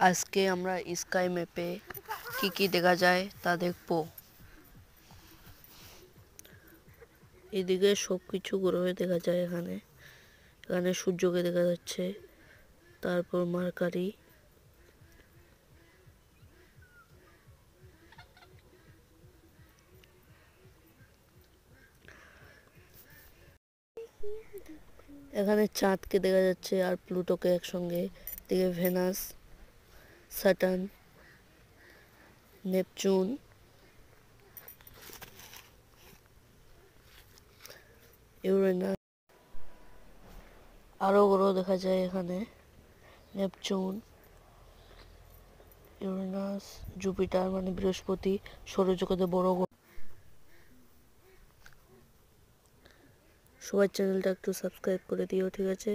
আজকে আমরা স্কাই ম্যাপে কি কি দেখা যায় তা দেখব। এদিকে সবকিছু গ্রহে দেখা যায়। এখানে সূর্যকে দেখা যাচ্ছে, তারপর মার্কারি, এখানে চাঁদকে দেখা যাচ্ছে আর প্লুটোকে একসঙ্গে। এদিকে ভেনাস, স্যাটার্ন, নেপচুন, ইউরেনাস, আরো গ্রহ দেখা যায় এখানে। নেপচুন, ইউরেনাস, জুপিটার মানে বৃহস্পতি, সৌরজগতের বড় গ্রহ। সবাই চ্যানেলটা একটু সাবস্ক্রাইব করে দিও, ঠিক আছে?